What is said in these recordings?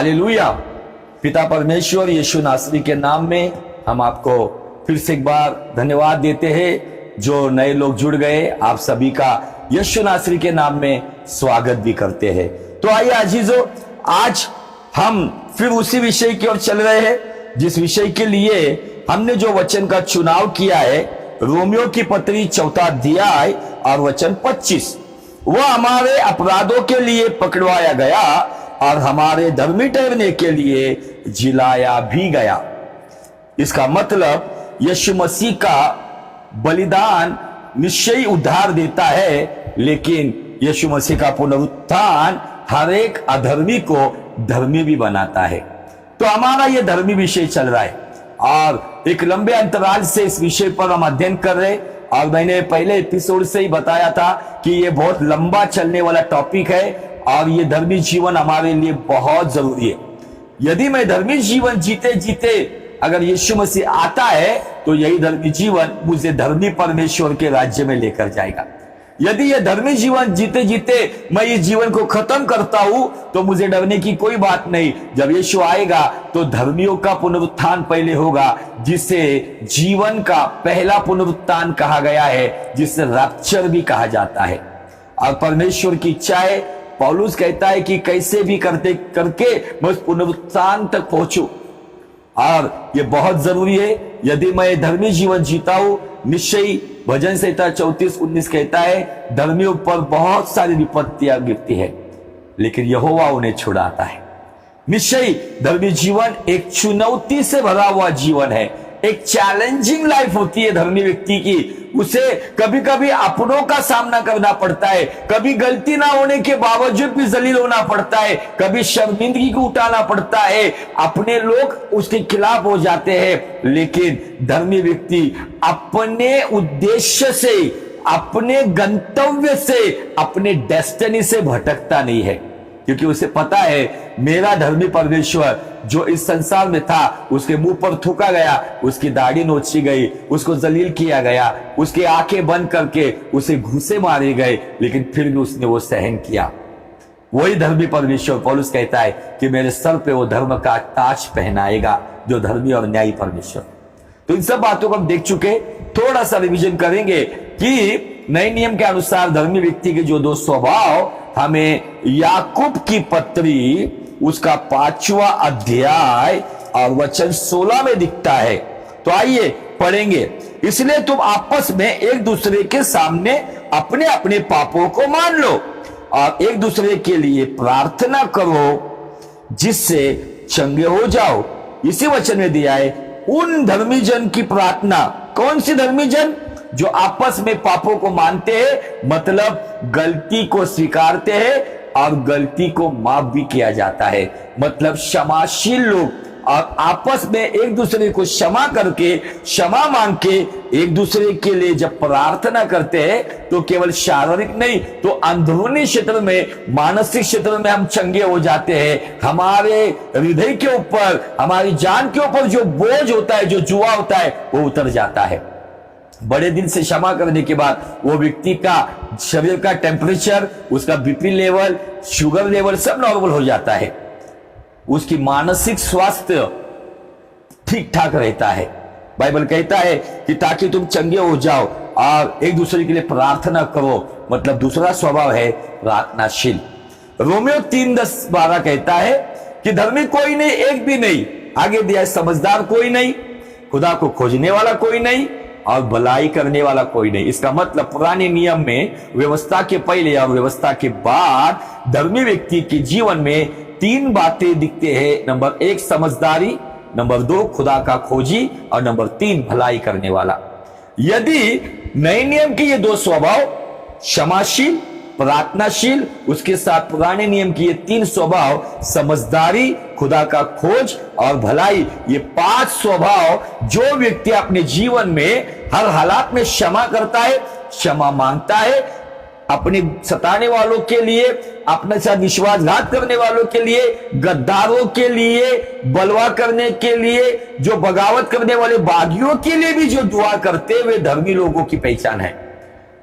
Hallelujah. पिता परमेश्वर यीशु नासरी के नाम में हम आपको फिर से एक बार धन्यवाद देते हैं। जो नए लोग जुड़ गए, आप सभी का यीशु नासरी के नाम में स्वागत भी करते हैं। तो आइए अजीजों, आज हम फिर उसी विषय की ओर चल रहे हैं जिस विषय के लिए हमने जो वचन का चुनाव किया है, रोमियो की पत्री 4 अध्याय और वचन 25। वह हमारे अपराधों के लिए पकड़वाया गया और हमारे धर्मी ठहरने के लिए जिलाया भी गया। इसका मतलब यीशु मसीह का बलिदान निश्चय उद्धार देता है, लेकिन यीशु मसीह का पुनरुत्थान हर एक अधर्मी को धर्मी भी बनाता है। तो हमारा यह धर्मी विषय चल रहा है और एक लंबे अंतराल से इस विषय पर हम अध्ययन कर रहे हैं। और मैंने पहले एपिसोड से ही बताया था कि यह बहुत लंबा चलने वाला टॉपिक है और ये धर्मी जीवन हमारे लिए बहुत जरूरी है। यदि मैं धर्मी जीवन जीते जीते अगर यीशु मसीह आता है तो यही धर्मी जीवन मुझे धर्मी परमेश्वर के राज्य में लेकर जाएगा। यदि यह धर्मी जीवन जीते जीते मैं इस जीवन को खत्म करता हूं तो मुझे डरने की कोई बात नहीं। जब यीशु आएगा तो धर्मियों का पुनरुत्थान पहले होगा, जिसे जीवन का पहला पुनरुत्थान कहा गया है, जिसे रैप्चर भी कहा जाता है। और परमेश्वर की इच्छा है, पौलुस कहता है कि कैसे भी करते करके मैं उस पुनरुत्थान तक पहुंचूं। और ये बहुत जरूरी है। यदि मैं धर्मी जीवन जीता हूं, निश्चय भजन संहिता 34:19 कहता है, धर्मियों पर बहुत सारी विपत्तियां गिरती है लेकिन यहोवा उन्हें छुड़ाता है। निश्चय धर्मी जीवन एक चुनौती से भरा हुआ जीवन है, एक चैलेंजिंग लाइफ होती है धर्मी व्यक्ति की। उसे कभी कभी अपनों का सामना करना पड़ता है, कभी गलती ना होने के बावजूद भी जलील होना पड़ता है, कभी शर्मिंदगी को उठाना पड़ता है, अपने लोग उसके खिलाफ हो जाते हैं। लेकिन धर्मी व्यक्ति अपने उद्देश्य से, अपने गंतव्य से, अपने डेस्टिनी से भटकता नहीं है, क्योंकि उसे पता है मेरा धर्मी परमेश्वर जो इस संसार में था, उसके मुंह पर थूका गया, उसकी दाढ़ी नोची गई, उसको जलील किया गया, उसकी आंखें बंद करके उसे घूंसे मारे गए, लेकिन फिर भी उसने वो सहन किया। वही धर्मी परमेश्वर, पौलुस कहता है कि मेरे सर पे वो धर्म का ताज पहनाएगा, जो धर्मी और न्यायी परमेश्वर। तो इन सब बातों को हम देख चुके। थोड़ा सा रिवीजन करेंगे कि नए नियम के अनुसार धर्मी व्यक्ति के जो 2 स्वभाव हमें याकूब की पत्री उसका 5वां अध्याय और वचन 16 में दिखता है। तो आइए पढ़ेंगे। इसलिए तुम आपस में एक दूसरे के सामने अपने अपने पापों को मान लो और एक दूसरे के लिए प्रार्थना करो, जिससे चंगे हो जाओ। इसी वचन में दिया है, उन धर्मी जन की प्रार्थना। कौन सी धर्मी जन? जो आपस में पापों को मानते हैं, मतलब गलती को स्वीकारते हैं और गलती को माफ भी किया जाता है, मतलब क्षमाशील लोग। और आपस में एक दूसरे को क्षमा करके, क्षमा मांग के एक दूसरे के लिए जब प्रार्थना करते हैं तो केवल शारीरिक नहीं तो अंदरूनी क्षेत्र में, मानसिक क्षेत्र में हम चंगे हो जाते हैं। हमारे हृदय के ऊपर, हमारी जान के ऊपर जो बोझ होता है, जो जुआ होता है, वो उतर जाता है। बड़े दिन से क्षमा करने के बाद वो व्यक्ति का शरीर का टेम्परेचर, उसका बीपी लेवल, शुगर लेवल सब नॉर्मल हो जाता है। उसकी मानसिक स्वास्थ्य ठीक ठाक रहता है। बाइबल कहता है कि ताकि तुम चंगे हो जाओ और एक दूसरे के लिए प्रार्थना करो, मतलब दूसरा स्वभाव है प्रार्थनाशील। रोमियो 3:10-12 कहता है कि धर्मी कोई नहीं, एक भी नहीं। आगे दिया है, समझदार कोई नहीं, खुदा को खोजने वाला कोई नहीं और भलाई करने वाला कोई नहीं। इसका मतलब पुराने नियम में व्यवस्था के पहले और व्यवस्था के बाद धर्मी व्यक्ति के जीवन में 3 बातें दिखते हैं। नंबर 1 समझदारी, नंबर 2 खुदा का खोजी और नंबर 3 भलाई करने वाला। यदि नए नियम के ये 2 स्वभाव, क्षमाशील, प्रार्थनाशील, उसके साथ पुराने नियम की ये 3 स्वभाव, समझदारी, खुदा का खोज और भलाई, ये 5 स्वभाव जो व्यक्ति अपने जीवन में हर हालात में क्षमा करता है, क्षमा मांगता है, अपने सताने वालों के लिए, अपने साथ विश्वासघात करने वालों के लिए, गद्दारों के लिए, बलवा करने के लिए, जो बगावत करने वाले बागियों के लिए भी जो दुआ करते हुए धर्मी लोगों की पहचान है।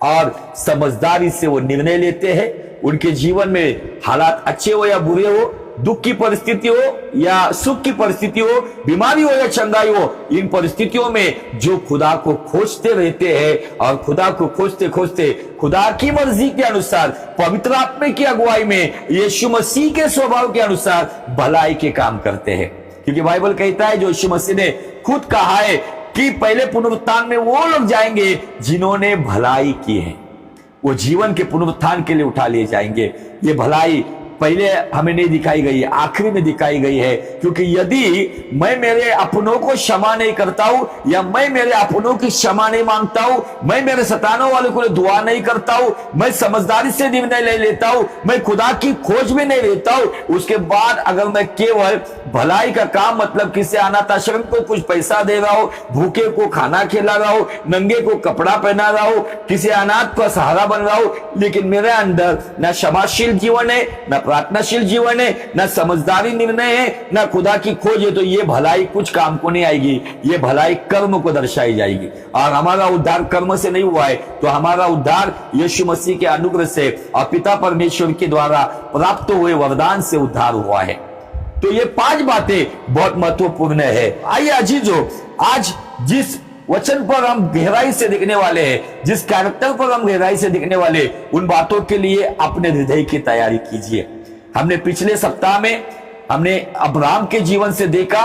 और समझदारी से वो निर्णय लेते हैं। उनके जीवन में हालात अच्छे हो या बुरे हो, दुख की परिस्थिति हो या सुख की परिस्थिति हो, बीमारी हो या चंगाई हो, इन परिस्थितियों में जो खुदा को खोजते रहते हैं और खुदा को खोजते खोजते खुदा की मर्जी के अनुसार, पवित्र आत्मा की अगुवाई में, यीशु मसीह के स्वभाव के अनुसार भलाई के काम करते हैं। क्योंकि बाइबल कहता है, जो यीशु मसीह ने खुद कहा है कि पहले पुनरुत्थान में वो लोग जाएंगे जिन्होंने भलाई की है, वो जीवन के पुनरुत्थान के लिए उठा लिए जाएंगे। ये भलाई पहले हमें नहीं दिखाई गई है, आखिरी में दिखाई गई है। क्योंकि यदि मैं मेरे अपनों को क्षमा नहीं करता हूं या मैं मेरे अपनों की क्षमा नहीं मांगता हूं, मैं मेरे सताने वालों को दुआ नहीं करता हूं, मैं समझदारी से निर्णय ले लेता हूं, मैं खुदा की खोज में नहीं लेता हूं, उसके बाद अगर मैं केवल भलाई का काम, मतलब किसी अनाथ आश्रम को कुछ पैसा दे रहा हूं, भूखे को खाना खिला रहा हूं, नंगे को कपड़ा पहना रहा हूं, किसी अनाथ का सहारा बन रहा हूं, लेकिन मेरे अंदर न क्षमाशील जीवन है, न प्रार्थनाशील जीवन है, न समझदारी निर्णय है, न खुदा की खोज है, तो ये भलाई कुछ काम को नहीं आएगी। ये भलाई कर्म को दर्शाई जाएगी। और हमारा उद्धार कर्म से नहीं हुआ है, तो हमारा उद्धार यीशु मसीह के अनुग्रह से और पिता परमेश्वर के द्वारा प्राप्त हुए वरदान से उद्धार हुआ है। तो ये 5 बातें बहुत महत्वपूर्ण है। आइए अजीजों, आज जिस वचन पर हम गहराई से देखने वाले हैं, जिस कैरेक्टर पर हम गहराई से देखने वाले, उन बातों के लिए अपने हृदय की तैयारी कीजिए। हमने पिछले सप्ताह में हमने अब्राहम के जीवन से देखा।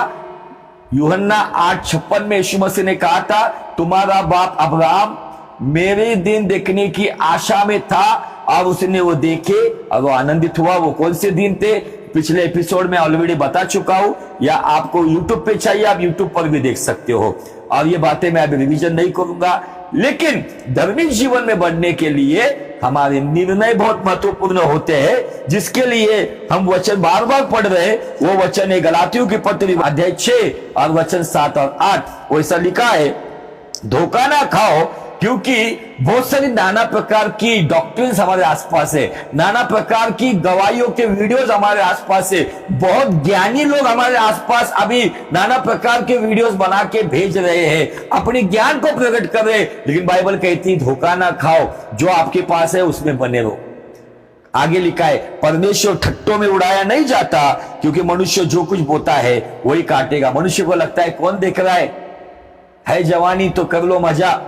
यूहन्ना 8:56 में यीशु मसीह ने कहा था, तुम्हारा बाप अब्राहम मेरे दिन देखने की आशा में था और उसने वो देखे और वो आनंदित हुआ। वो कौन से दिन थे? पिछले एपिसोड में ऑलरेडी बता चुका हूं, या आपको यूट्यूब पे चाहिए, आप यूट्यूब पर भी देख सकते हो। और ये बातें मैं अभी रिवीजन नहीं करूंगा, लेकिन धार्मिक जीवन में बढ़ने के लिए हमारे निर्णय बहुत महत्वपूर्ण होते हैं, जिसके लिए हम वचन बार बार पढ़ रहे हैं। वो वचन है गलातियों की पत्री अध्याय 6 और वचन 7 और 8। वैसा लिखा है, धोखा ना खाओ, क्योंकि बहुत सारी नाना प्रकार की डॉक्ट्रिन्स हमारे आसपास है, नाना प्रकार की गवाहियों के वीडियोस हमारे आसपास है, बहुत ज्ञानी लोग हमारे आसपास अभी नाना प्रकार के वीडियोस बना के भेज रहे हैं, अपने ज्ञान को प्रकट कर रहे हैं। लेकिन बाइबल कहती है, धोखा ना खाओ, जो आपके पास है उसमें बने रहो। आगे लिखा है, परमेश्वर ठट्टों में उड़ाया नहीं जाता, क्योंकि मनुष्य जो कुछ बोता है वही काटेगा। मनुष्य को लगता है कौन देख रहा है जवानी तो कर लो मजा,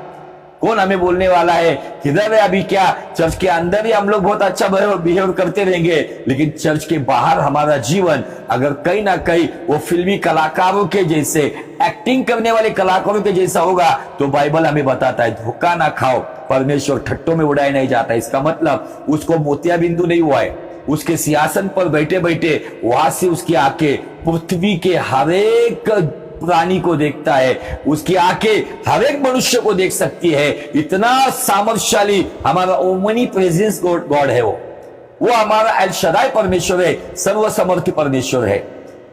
कौन हमें बोलने वाला है, किधर है अभी, क्या चर्च के अंदर ही हम लोग बहुत अच्छा बिहेव करते रहेंगे, लेकिन चर्च के बाहर हमारा जीवन अगर कहीं ना कहीं वो फिल्मी कलाकारों के जैसे, एक्टिंग करने वाले कलाकारों के जैसा होगा, तो बाइबल हमें बताता है धोखा ना खाओ, परमेश्वर ठट्टों में उड़ाया नहीं जाता। इसका मतलब उसको मोतिया बिंदु नहीं हुआ है, उसके सिंहासन पर बैठे बैठे वहां से उसकी आंखें पृथ्वी के हर एक प्राणी को देखता है, उसकी आंखें हर एक मनुष्य को देख सकती है। इतना सामर्थ्यशाली हमारा ओमनी प्रेजेंस गॉड है। वो हमारा एल शदाई परमेश्वर है, सर्वसमर्थी परमेश्वर है।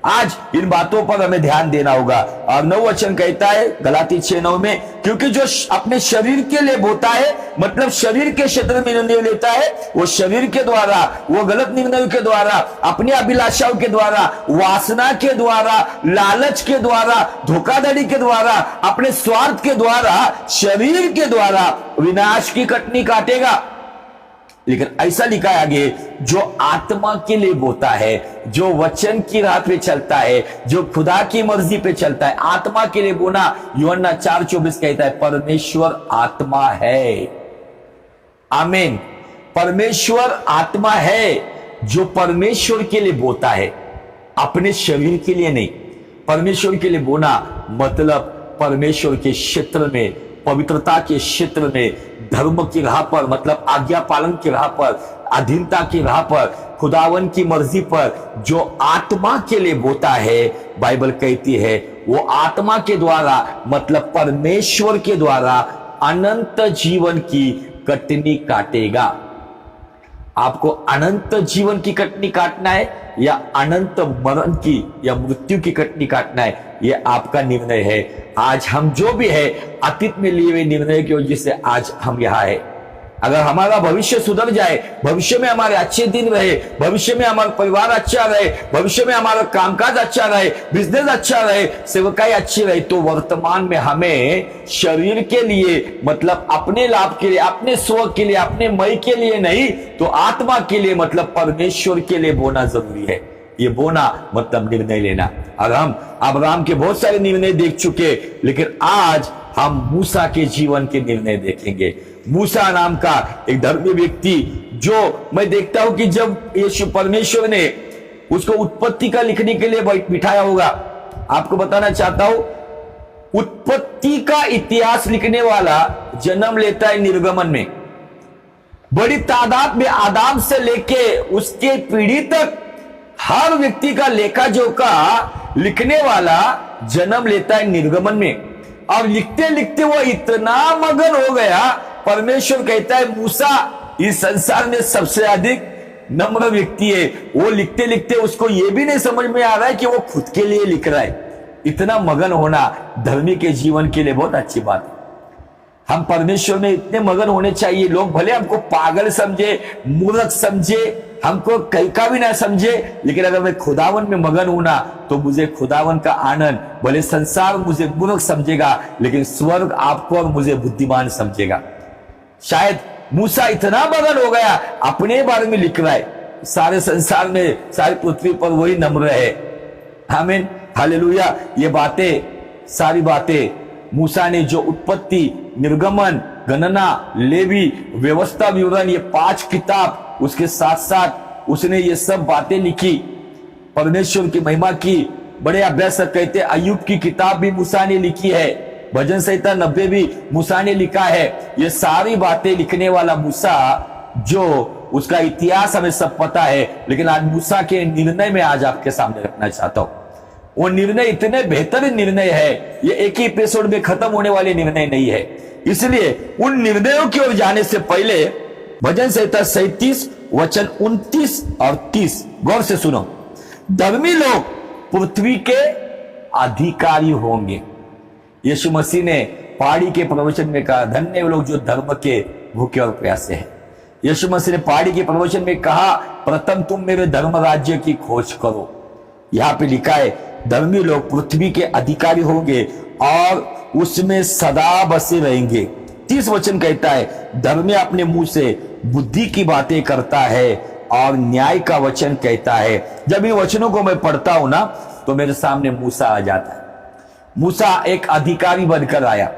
आज इन बातों पर हमें ध्यान देना होगा। और 9 वचन कहता है गलाती 6:9 में, क्योंकि जो अपने शरीर के लिए बोता है, मतलब शरीर के क्षेत्र में निर्णय लेता है, वो शरीर के द्वारा, वो गलत निर्णयों के द्वारा, अपनी अभिलाषाओं के द्वारा, वासना के द्वारा, लालच के द्वारा, धोखाधड़ी के द्वारा, अपने स्वार्थ के द्वारा, शरीर के द्वारा विनाश की कटनी काटेगा। लेकिन ऐसा लिखा है आगे, जो आत्मा के लिए बोता है, जो वचन की राह पे चलता है, जो खुदा की मर्जी पे चलता है, आत्मा के लिए बोना। यूहन्ना 4:24 कहता है, परमेश्वर आत्मा है। आमीन। परमेश्वर आत्मा है। जो परमेश्वर के लिए बोता है, अपने शरीर के लिए नहीं। परमेश्वर के लिए बोना मतलब परमेश्वर के क्षेत्र में, पवित्रता के क्षेत्र में, धर्म की राह पर, मतलब आज्ञा पालन की राह पर, अधीनता की राह पर, खुदावन की मर्जी पर जो आत्मा के लिए बोता है, बाइबल कहती है वो आत्मा के द्वारा, मतलब परमेश्वर के द्वारा अनंत जीवन की कटनी काटेगा। आपको अनंत जीवन की कटनी काटना है या अनंत मरण की या मृत्यु की कटनी काटना है, यह आपका निर्णय है। आज हम जो भी है अतीत में लिए हुए निर्णय की वजह से आज हम यहाँ है। अगर हमारा भविष्य सुधर जाए, भविष्य में हमारे अच्छे दिन रहे, भविष्य में हमारा परिवार अच्छा रहे, भविष्य में हमारा कामकाज अच्छा रहे, बिजनेस अच्छा रहे, सेवकाई अच्छी रहे, तो वर्तमान में हमें शरीर के लिए, मतलब अपने लाभ के लिए, अपने स्व के लिए, अपने मय के लिए नहीं, तो आत्मा के लिए, मतलब परमेश्वर के लिए बोना जरूरी है। ये बोना मतलब निर्णय लेना। और हम अब्राहम के बहुत सारे निर्णय देख चुके, लेकिन आज हम मूसा के जीवन के निर्णय देखेंगे। मूसा नाम का एक धर्मी व्यक्ति, जो मैं देखता हूं कि जब यीशु परमेश्वर ने उसको उत्पत्ति का लिखने के लिए बिठाया होगा, आपको बताना चाहता हूं, उत्पत्ति का इतिहास लिखने वाला जन्म लेता है निर्गमन में। बड़ी तादाद में आदाम से लेके उसके पीढ़ी तक हर व्यक्ति का लेखा जोखा लिखने वाला जन्म लेता है निर्गमन में। अब लिखते लिखते वो इतना मगन हो गया, परमेश्वर कहता है मूसा इस संसार में सबसे अधिक नम्र व्यक्ति है। वो लिखते लिखते उसको ये भी नहीं समझ में आ रहा है कि वो खुद के लिए लिख रहा है। इतना मगन होना धर्मी के जीवन के लिए बहुत अच्छी बात है। हम परमेश्वर में इतने मगन होने चाहिए। लोग भले हमको पागल समझे, मूर्ख समझे, हमको कहीं का भी ना समझे, लेकिन अगर मैं खुदावन में मगन हूं ना, तो मुझे खुदावन का आनंद, भले संसार मुझे मूर्ख समझेगा, लेकिन स्वर्ग आपको और मुझे बुद्धिमान समझेगा। शायद मूसा इतना मगन हो गया, अपने बारे में लिख रहा है, सारे संसार में, सारी पृथ्वी पर वही नम्र है। आमीन, हालेलुया। ये बातें, सारी बातें मूसा ने जो उत्पत्ति, निर्गमन, गणना, लेवी, व्यवस्था, विवरण, ये 5 किताब, उसके साथ साथ उसने ये सब बातें लिखी, परमेश्वर की महिमा की। बड़े अभ्यासक कहते हैं अय्यूब की किताब भी मूसा ने लिखी है, भजन संहिता 90 भी मूसा ने लिखा है। ये सारी बातें लिखने वाला मूसा, जो उसका इतिहास हमें सब पता है, लेकिन आज मूसा के निर्णय में आज आपके सामने रखना चाहता हूं। वो निर्णय इतने बेहतरीन निर्णय है, ये एक ही एपिसोड में खत्म होने वाले निर्णय नहीं है। इसलिए उन निर्णयों की ओर जाने से पहले भजन संहिता 37 वचन 29 और 30 गौर से सुनो। धर्मी लोग पृथ्वी के अधिकारी होंगे। यीशु मसीह ने पहाड़ी के प्रवचन में कहा, धन्य लोग जो धर्म के भूखे और प्यासे हैं। यीशु मसीह ने पहाड़ी के प्रवचन में कहा, प्रथम तुम मेरे धर्म राज्य की खोज करो। यहां पे लिखा है धर्मी लोग पृथ्वी के अधिकारी होंगे और उसमें सदा बसे रहेंगे। 30 वचन कहता है, धर्मी अपने मुंह से बुद्धि की बातें करता है और न्याय का वचन कहता है। जब इन वचनों को मैं पढ़ता हूं ना, तो मेरे सामने मूसा आ जाता है। मूसा एक अधिकारी बनकर आया।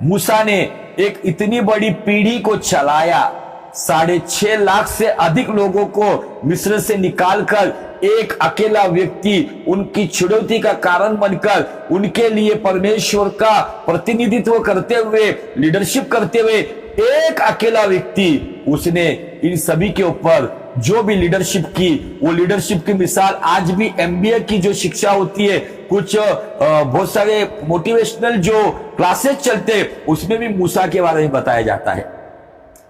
मूसा ने एक इतनी बड़ी पीढ़ी को चलाया, 6.5 लाख से अधिक लोगों को मिस्र से निकालकर एक अकेला व्यक्ति उनकी छुड़ौती का कारण बनकर, उनके लिए परमेश्वर का प्रतिनिधित्व करते हुए, लीडरशिप करते हुए, एक अकेला व्यक्ति, उसने इन सभी के ऊपर जो भी लीडरशिप की, वो लीडरशिप की मिसाल आज भी MBA की जो शिक्षा होती है, कुछ बहुत सारे मोटिवेशनल जो क्लासेस चलते, उसमें भी मूसा के बारे में बताया जाता है।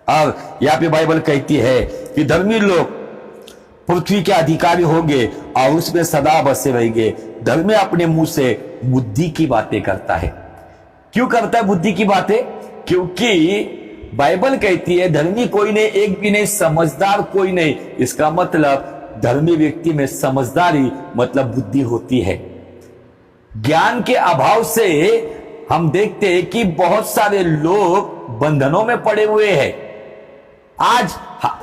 और यहाँ पे बाइबल कहती है कि धर्मी लोग पृथ्वी के अधिकारी होंगे और उसमें सदा बसे रहेंगे। धर्मी अपने मुंह से बुद्धि की बातें करता है। क्यों करता है बुद्धि की बातें? क्योंकि बाइबल कहती है धर्मी कोई नहीं, एक भी नहीं, समझदार कोई नहीं। इसका मतलब धर्मी व्यक्ति में समझदारी मतलब बुद्धि होती है। ज्ञान के अभाव से हम देखते हैं कि बहुत सारे लोग बंधनों में पड़े हुए हैं। आज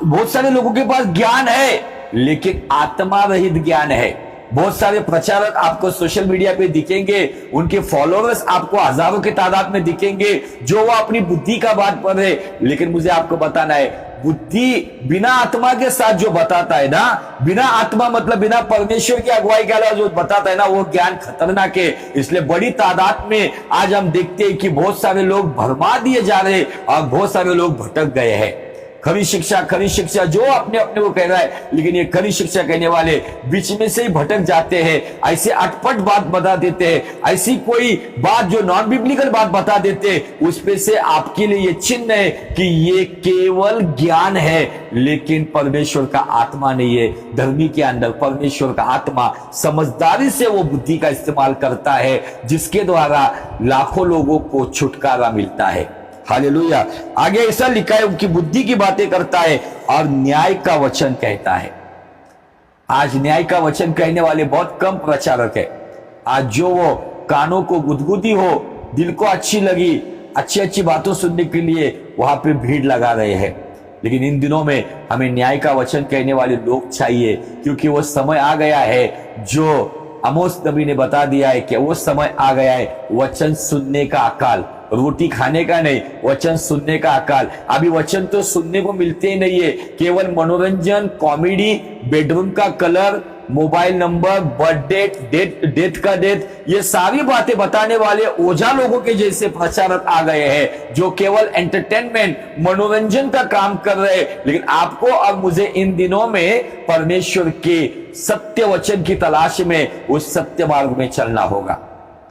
बहुत सारे लोगों के पास ज्ञान है, लेकिन आत्मा रहित ज्ञान है। बहुत सारे प्रचारक आपको सोशल मीडिया पे दिखेंगे, उनके फॉलोअर्स आपको हजारों की तादाद में दिखेंगे, जो वो अपनी बुद्धि का बात कर रहे। लेकिन मुझे आपको बताना है, बुद्धि बिना आत्मा के साथ जो बताता है ना, बिना आत्मा मतलब बिना परमेश्वर की अगुवाई के अलावा जो बताता है ना, वो ज्ञान खतरनाक है। इसलिए बड़ी तादाद में आज हम देखते हैं कि बहुत सारे लोग भरमा दिए जा रहे और बहुत सारे लोग भटक गए हैं। खरी शिक्षा जो अपने अपने को कह रहा है, लेकिन ये खरी शिक्षा कहने वाले बीच में से ही भटक जाते हैं। ऐसे अटपट बात बता देते हैं, ऐसी कोई बात जो नॉन बिब्लिकल बात बता देते हैं, उस पे से आपके लिए ये चिन्ह है कि ये केवल ज्ञान है, लेकिन परमेश्वर का आत्मा नहीं है। धर्मी के अंदर परमेश्वर का आत्मा समझदारी से वो बुद्धि का इस्तेमाल करता है, जिसके द्वारा लाखों लोगों को छुटकारा मिलता है। हालेलुया। आगे ऐसा लिखा है, उनकी बुद्धि की बातें करता है और न्याय का वचन कहता है। आज न्याय का वचन कहने वाले बहुत कम प्रचारक है। आज जो वो कानों को गुदगुदी हो, दिल को अच्छी लगी, अच्छी अच्छी बातों सुनने के लिए वहां पे भीड़ लगा रहे हैं, लेकिन इन दिनों में हमें न्याय का वचन कहने वाले लोग चाहिए, क्योंकि वो समय आ गया है जो आमोस नबी ने बता दिया है कि वो समय आ गया है वचन सुनने का अकाल, रोटी खाने का नहीं, वचन सुनने का अकाल। अभी वचन तो सुनने को मिलते ही नहीं है, केवल मनोरंजन, कॉमेडी, बेडरूम का colour, mobile number, birthday, death का डेथ, ये सारी बातें बताने वाले ओझा लोगों के जैसे प्रचारक आ गए हैं जो केवल एंटरटेनमेंट, मनोरंजन का काम कर रहे हैं। लेकिन आपको और मुझे इन दिनों में परमेश्वर के सत्य वचन की तलाश में उस सत्य मार्ग में चलना होगा।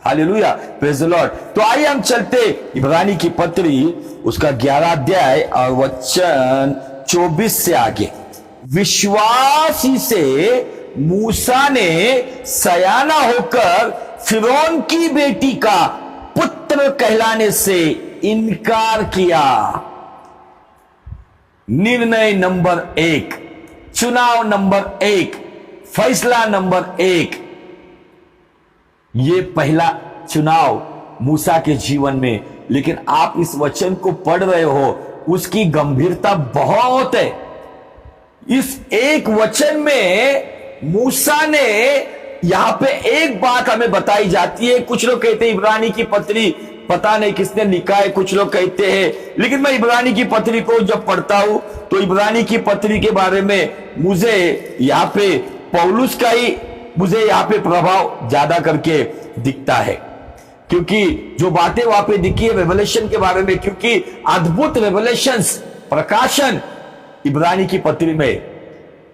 Hallelujah, praise the Lord. तो आइए हम चलते इब्रानी की पत्री उसका 11 अध्याय और वचन 24 से आगे। विश्वास ही से मूसा ने सयाना होकर फिरौन की बेटी का पुत्र कहलाने से इनकार किया। निर्णय नंबर 1, चुनाव नंबर 1, फैसला नंबर 1। ये पहला चुनाव मूसा के जीवन में, लेकिन आप इस वचन को पढ़ रहे हो, उसकी गंभीरता बहुत है। इस एक वचन में मूसा ने यहां पे एक बात हमें बताई जाती है। कुछ लोग कहते हैं इब्रानी की पत्री पता नहीं किसने लिखा है, कुछ लोग कहते हैं, लेकिन मैं इब्रानी की पत्री को जब पढ़ता हूं तो इब्रानी की पत्री के बारे में मुझे यहां पे पौलुस का ही मुझे यहां पे प्रभाव ज्यादा करके दिखता है, क्योंकि जो बातें वहां पे दिखी है रेवलेशन के बारे में, क्योंकि अद्भुत रेवलेशंस, प्रकाशन इब्रानी की पत्री में,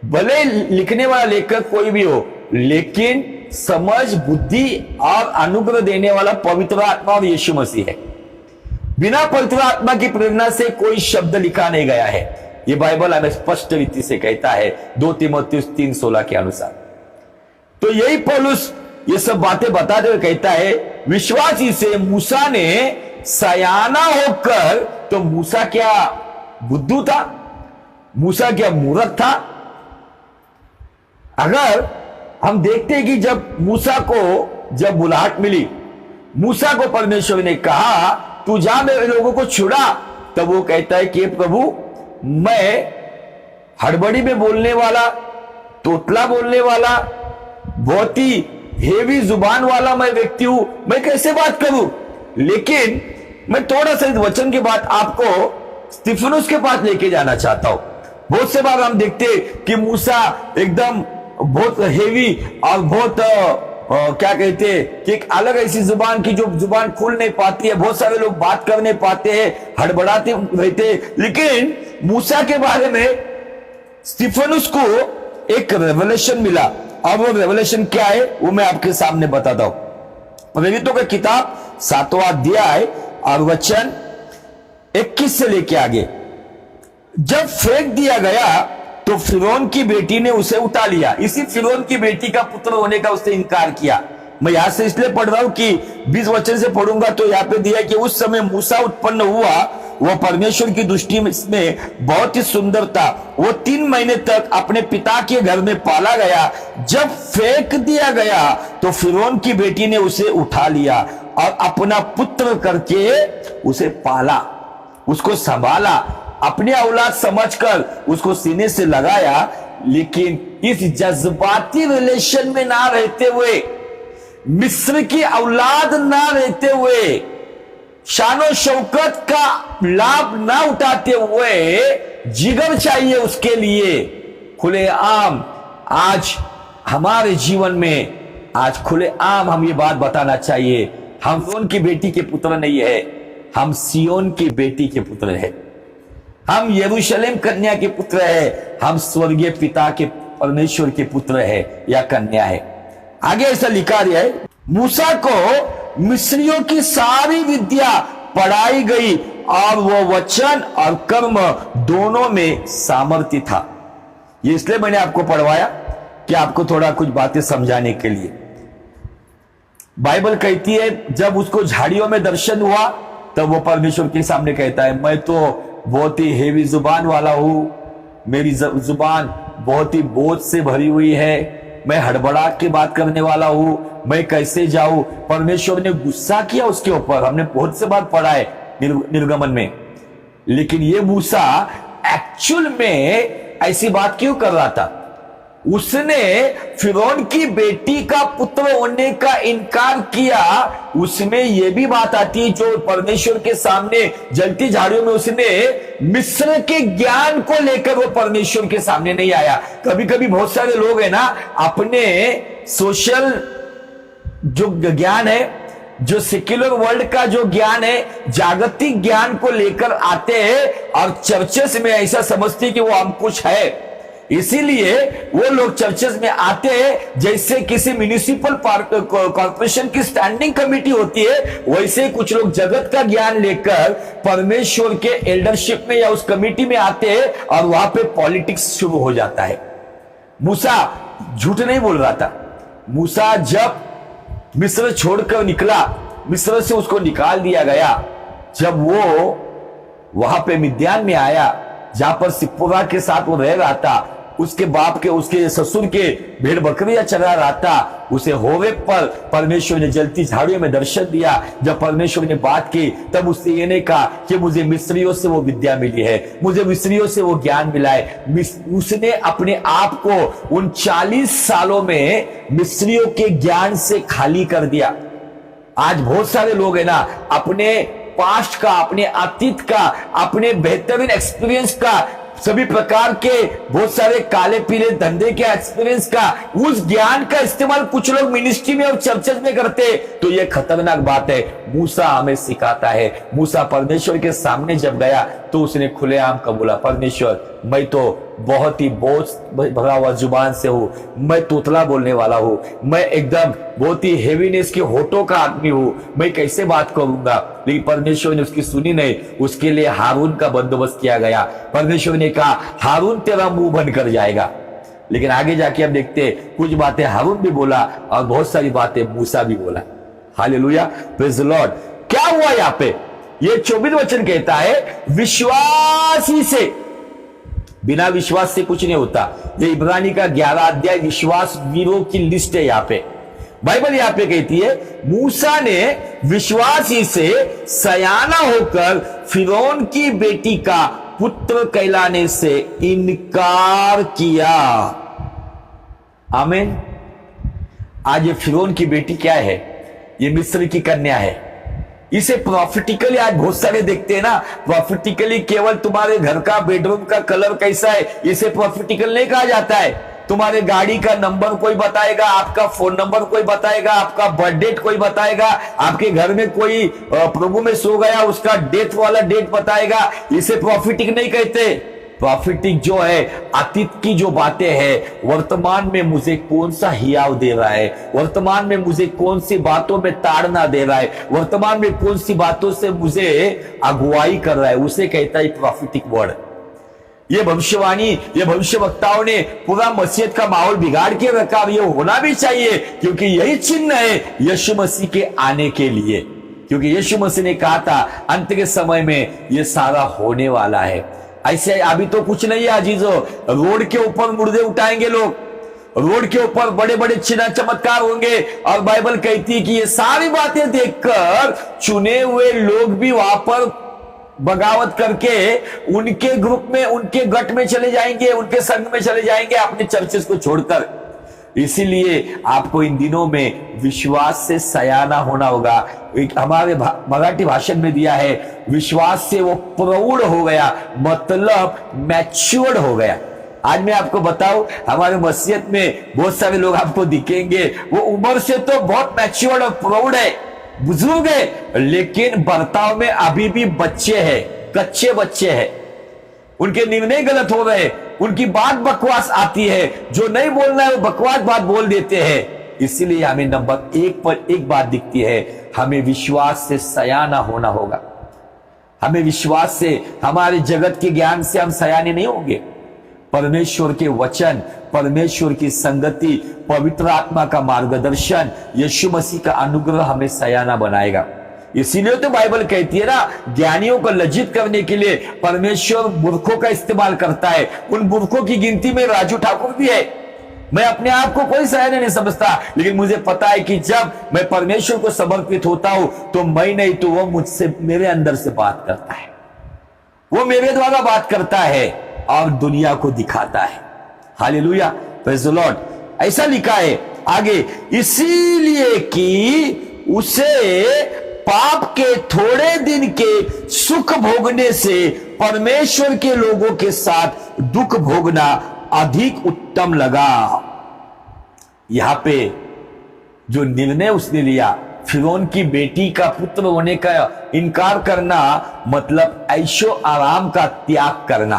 भले लिखने वाला लेखक कोई भी हो, लेकिन समझ, बुद्धि और अनुग्रह देने वाला पवित्र आत्मा और यीशु मसीह है। बिना पवित्र आत्मा की प्रेरणा से कोई शब्द लिखा नहीं गया है, ये बाइबल हमें स्पष्ट रीति से कहता है 2 तीमुथियुस 3:16 के अनुसार। तो यही पौलुस ये सब बातें बताते हुए कहता है, विश्वासी से मूसा ने सयाना होकर, तो मूसा क्या बुद्धू था? मूसा क्या मूर्ख था? अगर हम देखते हैं कि जब मूसा को जब बुलाहट मिली, मूसा को परमेश्वर ने कहा तू जा मेरे लोगों को छुड़ा, तब वो कहता है कि प्रभु मैं हड़बड़ी में बोलने वाला, तोतला बोलने वाला, बहुत ही हेवी जुबान वाला मैं व्यक्ति हूं, मैं कैसे बात करूं? लेकिन मैं थोड़ा सा इस वचन के बाद आपको स्तिफनुस के पास लेके जाना चाहता हूं। बहुत से बार हम देखते कि मूसा एकदम बहुत हेवी और बहुत क्या कहते हैं कि एक अलग ऐसी जुबान की जो जुबान खुल नहीं पाती है, बहुत सारे लोग बात कर नहीं पाते हैं, हड़बड़ाते रहते हैं। लेकिन मूसा के बारे में स्तिफनुस को एक रेवलेशन मिला, और वो रेवलेशन क्या है वो मैं आपके सामने बताता हूं। प्रेरितों की किताब 7वां अध्याय और वचन 21 से लेके आगे। जब फेंक दिया गया तो फिरौन की बेटी ने उसे उठा लिया। इसी फिरौन की बेटी का पुत्र होने का उसने इनकार किया। मैं यहां से इसलिए पढ़ रहा हूं कि 20 वचन से पढ़ूंगा तो यहां पे दिया कि उस समय मूसा उत्पन्न हुआ, वह परमेश्वर की दृष्टि में बहुत ही सुंदर था। वो 3 महीने तक अपने पिता के घर में पाला गया। जब फेंक दिया गया तो फिरौन की बेटी ने उसे उठा लिया और अपना पुत्र करके उसे पाला, उसको संभाला, अपने औलाद समझकर उसको सीने से लगाया। लेकिन इस जज्बाती रिलेशन में ना रहते हुए, मिस्र की औलाद ना रहते हुए, शानो शौकत का लाभ ना उठाते हुए, जिगर चाहिए उसके लिए खुलेआम। आज हमारे जीवन में आज खुलेआम हम ये बात बताना चाहिए, हम फिरौन की बेटी के पुत्र नहीं है, हम सियोन की बेटी के पुत्र है, हम यरूशलेम कन्या के पुत्र है, हम स्वर्गीय पिता के परमेश्वर के पुत्र है या कन्या है। आगे ऐसा लिखा गया है, मूसा को मिस्रियों की सारी विद्या पढ़ाई गई और वो वचन और कर्म दोनों में सामर्थ्य था। ये इसलिए मैंने आपको पढ़वाया कि आपको थोड़ा कुछ बातें समझाने के लिए। बाइबल कहती है जब उसको झाड़ियों में दर्शन हुआ तब वो परमेश्वर के सामने कहता है, मैं तो बहुत ही हेवी जुबान वाला हूं, मेरी जुबान बहुत ही बोझ से भरी हुई है, मैं हड़बड़ा के बात करने वाला हूं, मैं कैसे जाऊं? परमेश्वर ने गुस्सा किया उसके ऊपर, हमने बहुत से बार पढ़ा है निर्गमन में। लेकिन ये मूसा एक्चुअल में ऐसी बात क्यों कर रहा था? उसने फिरौन की बेटी का पुत्र होने का इनकार किया। उसमें यह भी बात आती है जो परमेश्वर के सामने जलती झाड़ियों में उसने मिस्र के ज्ञान को लेकर वो परमेश्वर के सामने नहीं आया। कभी कभी बहुत सारे लोग हैं ना, अपने सोशल जो ज्ञान है, जो सेक्युलर वर्ल्ड का जो ज्ञान है, जागतिक ज्ञान को लेकर आते हैं और चर्चेस में ऐसा समझते कि वो हम कुछ है। इसीलिए वो लोग चर्चेस में आते हैं, जैसे किसी म्युनिसिपल कॉर्पोरेशन की स्टैंडिंग कमेटी होती है, वैसे कुछ लोग जगत का ज्ञान लेकर परमेश्वर के एल्डरशिप में या उस कमेटी में आते हैं और वहां पे पॉलिटिक्स शुरू हो जाता है। मूसा झूठ नहीं बोल रहा था। मूसा जब मिस्र छोड़कर निकला, मिस्र से उसको निकाल दिया गया। जब वो वहां पे मिद्यान में आया, जहां पर सिप्पोरा के साथ वो रह रहा था, उसके बाप के, उसके ससुर के भेड़ बकरियां चरा रहा था, उसे होरेब पर परमेश्वर ने जलती झाड़ियों में दर्शन दिया। जब परमेश्वर ने बात की, तब उसने ये नहीं कहा कि मुझे मिस्रियों से वो विद्या मिली है, मुझे मिस्रियों से वो ज्ञान मिला है। उसने अपने आप को उन 40 सालों में मिस्रियों के ज्ञान से खाली कर दिया। आज बहुत सारे लोग हैं ना, अपने पास्ट का, अपने अतीत का, अपने बेहतरीन एक्सपीरियंस का, सभी प्रकार के बहुत सारे काले पीले धंधे के एक्सपीरियंस का, उस ज्ञान का इस्तेमाल कुछ लोग मिनिस्ट्री में और चर्चेस में करते। तो यह खतरनाक बात है। मूसा हमें सिखाता है। मूसा परमेश्वर के सामने जब गया तो उसने खुलेआम कबूला, परमेश्वर मैं तो बहुत ही बोझ भरा हुआ जुबान से हूं, मैं तोतला बोलने वाला हूं, मैं एकदम बहुत ही हेवीनेस के होठों का आदमी हूं, मैं कैसे बात करूंगा। लेकिन परमेश्वर ने उसकी सुनी नहीं। उसके लिए हारून का बंदोबस्त किया गया। परमेश्वर ने कहा हारून तेरा मुंह बंद कर जाएगा। लेकिन आगे जाके हम देखते कुछ बातें हारून भी बोला और बहुत सारी बातें मूसा भी बोला। Hallelujah, praise the Lord. क्या हुआ यहां पे? ये 24 वचन कहता है विश्वास ही से, बिना विश्वास से कुछ नहीं होता। ये इब्रानी का 11 अध्याय विश्वास वीरों की लिस्ट है। यहां पे बाइबल यहां पे कहती है मूसा ने विश्वास ही से सयाना होकर फिरौन की बेटी का पुत्र कहलाने से इनकार किया। आमीन। आज ये फिरौन की बेटी क्या है? ये मिस्र की कन्या है। इसे प्रॉफिटिकली आज बहुत सारे देखते हैं ना, प्रॉफिटिकली केवल तुम्हारे घर का बेडरूम का कलर कैसा है, इसे प्रॉफिटिकल नहीं कहा जाता है। तुम्हारे गाड़ी का नंबर कोई बताएगा, आपका फोन नंबर कोई बताएगा, आपका बर्थ डेट कोई बताएगा, आपके घर में कोई प्रभु में सो गया उसका डेथ वाला डेट बताएगा। इसे प्रॉफिटिक नहीं कहते। प्रॉफिटिक जो है अतीत की जो बातें हैं, वर्तमान में मुझे कौन सा हियाव दे रहा है, वर्तमान में मुझे कौन सी बातों में ताड़ना दे रहा है, वर्तमान में कौन सी बातों से मुझे अगुवाई कर रहा है, उसे कहता है प्रॉफिटिक वर्ड। ये भविष्यवाणी, ये भविष्यवक्ताओं ने पूरा मसीहत का माहौल बिगाड़ के रखा। ये होना भी चाहिए, क्योंकि यही चिन्ह है यीशु मसीह के आने के लिए। क्योंकि यीशु मसीह ने कहा था अंत के समय में ये सारा होने वाला है। ऐसे अभी तो कुछ नहीं है अजीजों। रोड के ऊपर मुर्दे उठाएंगे लोग, रोड के ऊपर बड़े बड़े चिन्ह चमत्कार होंगे, और बाइबल कहती है कि ये सारी बातें देखकर चुने हुए लोग भी वहां पर बगावत करके उनके ग्रुप में, उनके गट में चले जाएंगे, उनके संघ में चले जाएंगे, अपने चर्चेस को छोड़कर। इसीलिए आपको इन दिनों में विश्वास से सयाना होना होगा। एक हमारे मराठी भाषण में दिया है, विश्वास से वो प्रौढ़ हो गया, मतलब मैच्योर्ड हो गया। आज मैं आपको बताऊं, हमारे मसीहत में बहुत सारे लोग आपको दिखेंगे, वो उम्र से तो बहुत मैच्योर्ड और प्रौढ़ है, बुजुर्ग है, लेकिन बर्ताव में अभी भी बच्चे हैं, कच्चे बच्चे हैं। उनके निर्णय गलत हो रहे, उनकी बात बकवास आती है, जो नहीं बोलना है वो बकवास बात बोल देते हैं। इसीलिए हमें नंबर 1 पर एक बात दिखती है, हमें विश्वास से सयाना होना होगा। हमें विश्वास से, हमारे जगत के ज्ञान से हम सयाने नहीं होंगे। परमेश्वर के वचन, परमेश्वर की संगति, पवित्र आत्मा का मार्गदर्शन, यीशु मसीह का अनुग्रह हमें सयाना बनाएगा। इसीलिए तो बाइबल कहती है ना, ज्ञानियों को लज्जित करने के लिए परमेश्वर मूर्खों का इस्तेमाल करता है। उन मूर्खों की गिनती में राजू ठाकुर भी है। मैं अपने आप को कोई सयाना नहीं समझता, लेकिन मुझे पता है कि जब मैं परमेश्वर को समर्पित होता हूं तो मैं नहीं तो वो मुझसे, मेरे अंदर से बात करता है। वो मेरे द्वारा बात करता है और दुनिया को दिखाता है। Hallelujah, praise the Lord. ऐसा लिखा है आगे, इसीलिए कि उसे पाप के थोड़े दिन के सुख भोगने से परमेश्वर के लोगों के साथ दुख भोगना अधिक उत्तम लगा। यहां पे जो निर्णय उसने लिया, फिरौन की बेटी का पुत्र होने का इनकार करना, मतलब ऐशो आराम का त्याग करना।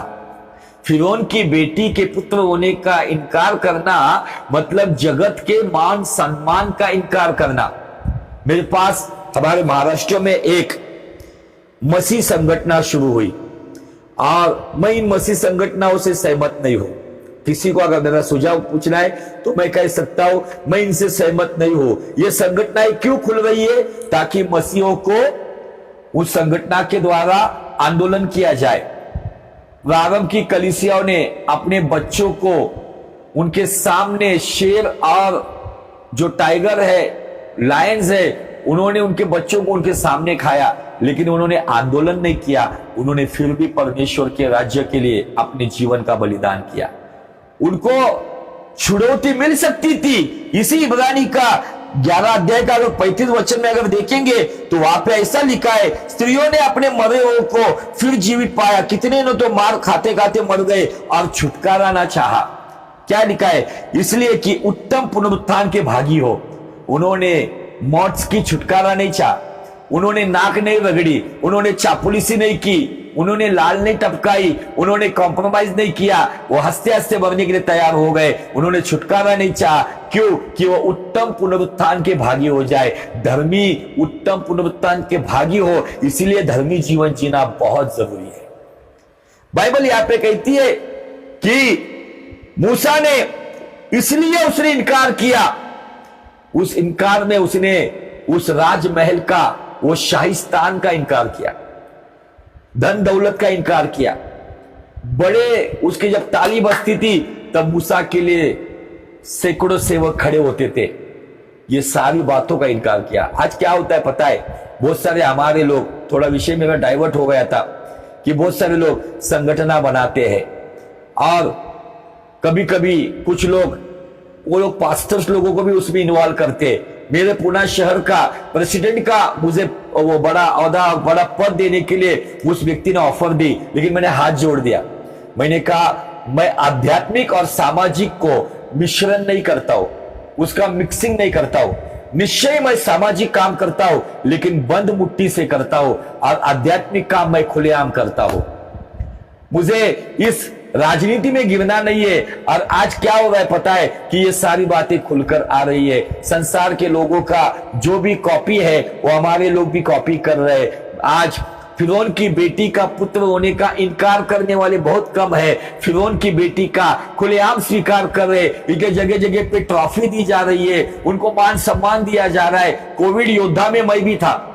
फिरौन की बेटी के पुत्र होने का इनकार करना मतलब जगत के मान सम्मान का इनकार करना। मेरे पास हमारे महाराष्ट्र में एक मसीह संगठन शुरू हुई और मैं इन मसीह संगठनों से सहमत नहीं हूं। किसी को अगर मेरा सुझाव पूछना है तो मैं कह सकता हूं मैं इनसे सहमत नहीं हूं। ये संगठनाएं क्यों खुल रही है? ताकि मसीहों को उस संगठन के द्वारा आंदोलन किया जाए। प्रारंभ की कलीसियाओं ने अपने बच्चों को उनके सामने शेर और जो टाइगर है, लायंस है, उन्होंने उनके बच्चों को उनके सामने खाया, लेकिन उन्होंने आंदोलन नहीं किया। उन्होंने फिर भी परमेश्वर के राज्य के लिए अपने जीवन का बलिदान किया। उनको छुड़ौती मिल सकती थी। इसी इब्रानी का 11 अध्याय का अगर 35 वचन में अगर देखेंगे तो वहां पे ऐसा लिखा है, स्त्रियों ने अपने मरे हुए को फिर जीवित पाया, कितने ने तो मार खाते खाते मर गए और छुटकारा ना चाहा। क्या लिखा है? इसलिए कि उत्तम पुनरुत्थान के भागी हो। उन्होंने मौत की छुटकारा नहीं चाहा, उन्होंने नाक नहीं रगड़ी, उन्होंने चापुलिसी नहीं की, उन्होंने लाल नहीं टपकाई, उन्होंने कॉम्प्रोमाइज नहीं किया। वो हंसते हंसते मरने के लिए तैयार हो गए। उन्होंने छुटकारा नहीं चाहा। क्यों? कि वो उत्तम पुनरुत्थान के भागी हो जाए। धर्मी उत्तम पुनरुत्थान के भागी हो, इसीलिए धर्मी जीवन जीना बहुत जरूरी है। बाइबल यहां पे कहती है कि मूसा ने इसलिए उसने इनकार किया। उस इनकार में उसने उस राजमहल का, वो शाहिस्तान का इनकार किया, धन दौलत का इनकार किया। बड़े उसकी जब ताली बजती थी तब मूसा के लिए सैकड़ों सेवक खड़े होते थे। ये सारी बातों का इनकार किया। आज क्या होता है पता है? बहुत सारे हमारे लोग, थोड़ा विषय में डाइवर्ट हो गया था, कि बहुत सारे लोग संगठन बनाते हैं और कभी कभी कुछ लोग, वो लोग पास्टर्स लोगों को भी उसमें इन्वॉल्व करते हैं। मेरे पुणे शहर का प्रेसिडेंट का मुझे वो बड़ा औहदा, बड़ा पद देने के लिए उस व्यक्ति ने ऑफर दी, लेकिन मैंने हाथ जोड़ दिया। मैंने कहा मैं आध्यात्मिक और सामाजिक को मिश्रण नहीं करता हूं, उसका मिक्सिंग नहीं करता हूं। निश्चय मैं सामाजिक काम करता हूं, लेकिन बंद मुट्ठी से करता हूं, और आध्यात्मिक काम मैं खुलेआम करता हूं। मुझे इस राजनीति में गिरना नहीं है। और आज क्या हो रहा है पता है? कि ये सारी बातें खुलकर आ रही है। संसार के लोगों का जो भी कॉपी है वो हमारे लोग भी कॉपी कर रहे हैं। आज फिरौन की बेटी का पुत्र होने का इनकार करने वाले बहुत कम है। फिरौन की बेटी का खुलेआम स्वीकार कर रहे, इनके जगह जगह पे ट्रॉफी दी जा रही है, उनको मान सम्मान दिया जा रहा है। कोविड योद्धा में मैं भी था,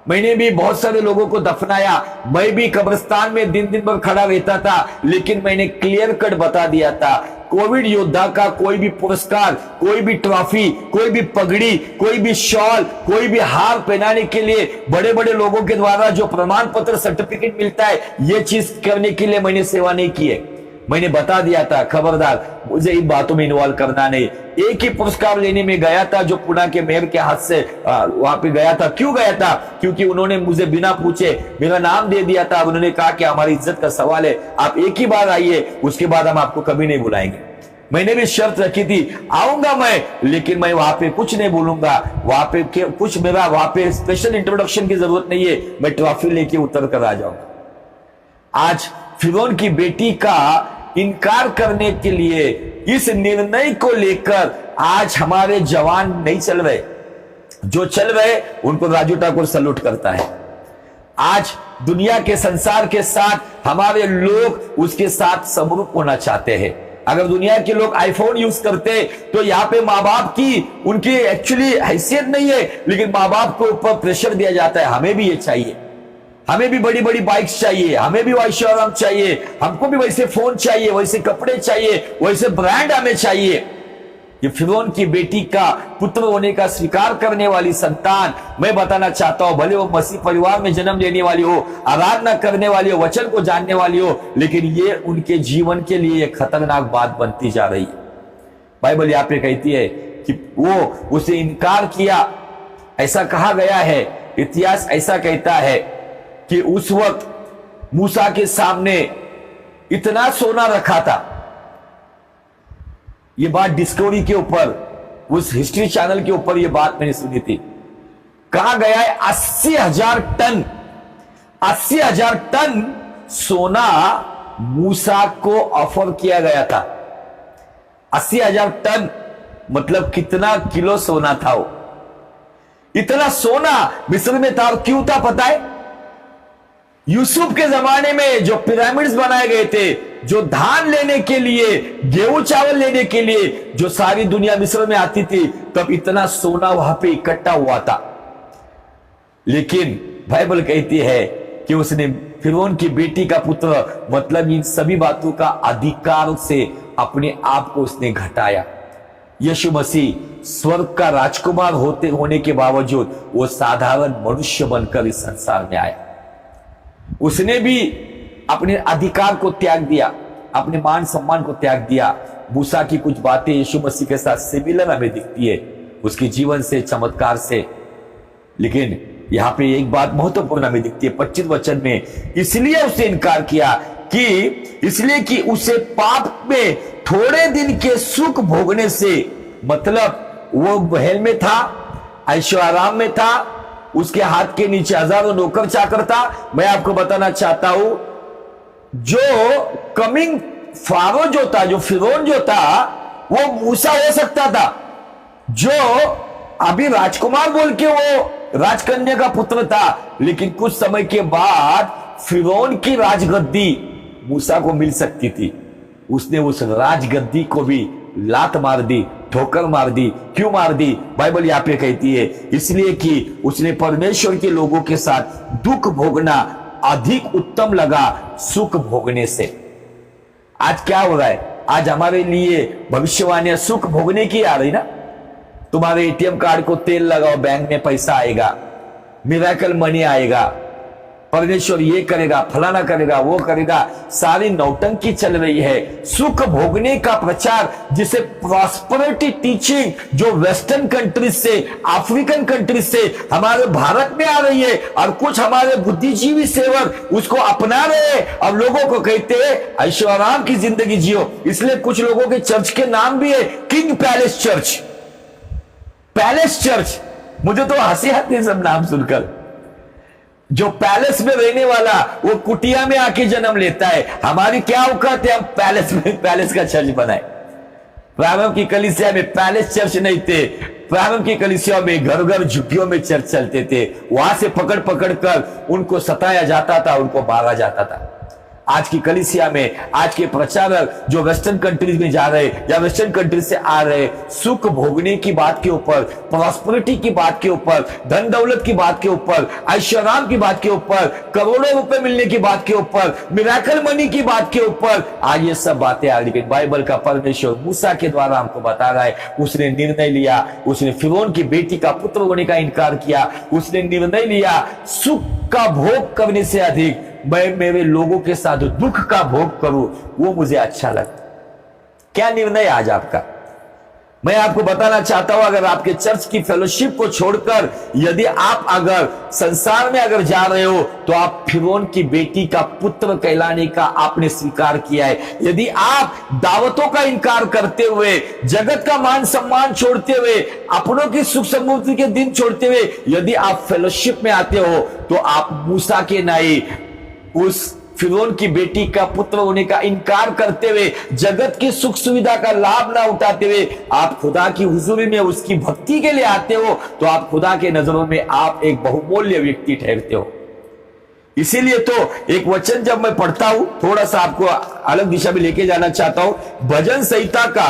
मैंने भी बहुत सारे लोगों को दफनाया। मैं भी कब्रिस्तान में दिन दिन भर खड़ा रहता था, लेकिन मैंने क्लियर कट बता दिया था, कोविड योद्धा का कोई भी पुरस्कार, कोई भी ट्रॉफी, कोई भी पगड़ी, कोई भी शॉल, कोई भी हार पहनाने के लिए बड़े बड़े लोगों के द्वारा जो प्रमाण पत्र, सर्टिफिकेट मिलता है, ये चीज करने के लिए मैंने सेवा नहीं की है। मैंने बता दिया था, खबरदार मुझे इन बातों में इन्वॉल्व करना नहीं। एक ही पुरस्कार लेने में गया था जो पुणे के मेयर के हाथ से वहां पे गया था। क्यों गया था? क्योंकि उन्होंने मुझे बिना पूछे मेरा नाम दे दिया था। उन्होंने कहा कि हमारी इज्जत का सवाल है, आप एक ही बार आइए, उसके बाद हम आपको कभी नहीं बुलाएंगे। मैंने भी शर्त रखी थी, आऊंगा मैं, लेकिन मैं वहां पे कुछ नहीं बोलूंगा, वहां पे कुछ मेरा वहां पे स्पेशल इंट्रोडक्शन की जरूरत नहीं है, मैं ट्रॉफी लेके उतर कर आ जाऊंगा। आज फिरौन की बेटी का इनकार करने के लिए इस निर्णय को लेकर आज हमारे जवान नहीं चल रहे। जो चल रहे उनको राजू ठाकुर सल्यूट करता है। आज दुनिया के संसार के साथ हमारे लोग उसके साथ समरूप होना चाहते हैं। अगर दुनिया के लोग आईफोन यूज करते तो यहाँ पे माँ बाप की उनकी एक्चुअली हैसियत नहीं है, लेकिन माँ बाप को ऊपर प्रेशर दिया जाता है, हमें भी ये चाहिए, हमें भी बड़ी बड़ी बाइक्स चाहिए, हमें भी ऐशोआराम चाहिए, हमको भी वैसे फोन चाहिए, वैसे कपड़े चाहिए, वैसे ब्रांड हमें चाहिए। ये फिरौन की बेटी का पुत्र होने का स्वीकार करने वाली संतान, मैं बताना चाहता हूं, भले वो मसीह परिवार में जन्म लेने वाली हो, आराधना करने वाली हो, वचन को जानने वाली हो, लेकिन ये उनके जीवन के लिए एक खतरनाक बात बनती जा रही है। बाइबल यहाँ पे कहती है कि वो उसे इनकार किया। ऐसा कहा गया है, इतिहास ऐसा कहता है कि उस वक्त मूसा के सामने इतना सोना रखा था। ये बात डिस्कवरी के ऊपर, उस हिस्ट्री चैनल के ऊपर ये बात मैंने सुनी थी। कहा गया है 80,000 टन, 80,000 टन सोना मूसा को ऑफर किया गया था। 80,000 टन मतलब कितना किलो सोना था वो। इतना सोना मिस्र में था। क्यों था पता है? यूसुफ के जमाने में जो पिरामिड्स बनाए गए थे, जो धान लेने के लिए, गेहूं चावल लेने के लिए जो सारी दुनिया मिस्र में आती थी, तब इतना सोना वहां पे इकट्ठा हुआ था। लेकिन बाइबल कहती है कि उसने फिरौन की बेटी का पुत्र, मतलब इन सभी बातों का अधिकार से अपने आप को उसने घटाया। यीशु मसीह स्वर्ग का राजकुमार होने के बावजूद वो साधारण मनुष्य बनकर इस संसार में आया। उसने भी अपने अधिकार को त्याग दिया, अपने मान सम्मान को त्याग दिया। मूसा की कुछ बातें यीशु मसीह के साथ सिमिलर हमें दिखती है, उसके जीवन से, चमत्कार से। लेकिन यहां पे एक बात महत्वपूर्ण हमें दिखती है 25 वचन में, इसलिए उसने इनकार किया कि इसलिए कि उसे पाप में थोड़े दिन के सुख भोगने से, मतलब वो महल में था, ऐशो आराम में था, उसके हाथ के नीचे हजारों नौकर चाकर था। मैं आपको बताना चाहता हूं, जो कमिंग फारो जो था, जो फिरौन जो था, वो मूसा हो सकता था, जो अभी राजकुमार बोल के वो राजकन्या का पुत्र था। लेकिन कुछ समय के बाद फिरौन की राजगद्दी मूसा को मिल सकती थी। उसने उस राजगद्दी को भी लात मार दी, ठोकर मार दी। क्यों मार दी? बाइबल यहां पे कहती है इसलिए कि उसने परमेश्वर के लोगों के साथ दुख भोगना अधिक उत्तम लगा सुख भोगने से। आज क्या हो रहा है? आज हमारे लिए भविष्यवाणियां सुख भोगने की आ रही ना। तुम्हारे एटीएम कार्ड को तेल लगाओ, बैंक में पैसा आएगा, मिरेकल मनी आएगा, परमेश्वर ये करेगा, फलाना करेगा, वो करेगा। सारी नौटंकी चल रही है, सुख भोगने का प्रचार, जिसे प्रॉस्पेरिटी टीचिंग जो वेस्टर्न कंट्रीज से, अफ्रीकन कंट्रीज से हमारे भारत में आ रही है, और कुछ हमारे बुद्धिजीवी सेवक उसको अपना रहे हैं। अब लोगों को कहते हैं ऐशो आराम की जिंदगी जियो। इसलिए कुछ लोगों के चर्च के नाम भी है king palace church, palace church. मुझे तो हंसी आती है सब नाम सुनकर। जो पैलेस में रहने वाला वो कुटिया में आके जन्म लेता है। हमारी क्या औकात है हम पैलेस में पैलेस का चर्च बनाए? प्रारंभ की कलीसिया में पैलेस चर्च नहीं थे। प्रारंभ की कलीसिया में घर घर झुग्गियों में चर्च चलते थे। वहां से पकड़ पकड़ कर उनको सताया जाता था, उनको मारा जाता था। आज की कलीसिया में आज के प्रचारक जो वेस्टर्न कंट्रीज में जा रहे या वेस्टर्न कंट्रीज से आ रहे, सुख भोगने की बात के ऊपर, प्रॉस्पेरिटी की बात के ऊपर, धन दौलत की बात के ऊपर, ऐश्वर्य की बात के ऊपर, करोड़ों रुपए मिलने की बात के ऊपर, मिरेकल मनी की बात के ऊपर आज ये सब बातें आ रही। लेकिन बाइबल का परमेश्वर मूसा के द्वारा हमको बता रहा है, उसने निर्णय लिया, उसने फिरौन की बेटी का पुत्र होने का इनकार किया। उसने निर्णय लिया सुख का भोग करने से अधिक मैं मेरे लोगों के साथ दुख का भोग करूं, वो मुझे अच्छा लगता। क्या निर्णय आज आपका? मैं आपको बताना चाहता हूं, अगर आपके चर्च की फेलोशिप को छोड़कर यदि आप अगर संसार में अगर जा रहे हो, तो आप फिरौन की बेटी का पुत्र कहलाने का आपने स्वीकार किया है। यदि आप दावतों का इनकार करते हुए, जगत का मान सम्मान छोड़ते हुए, अपनों की सुख समृद्धि के दिन छोड़ते हुए यदि आप फेलोशिप में आते हो, तो आप मूसा के नाई उस फिरौन की बेटी का पुत्र होने का इनकार करते हुए, जगत की सुख सुविधा का लाभ ना उठाते हुए आप खुदा की हुजूरी में उसकी भक्ति के लिए आते हो, तो आप खुदा के नजरों में आप एक बहुमूल्य व्यक्ति ठहरते हो। इसीलिए तो एक वचन जब मैं पढ़ता हूं, थोड़ा सा आपको अलग दिशा में लेके जाना चाहता हूं। भजन संहिता का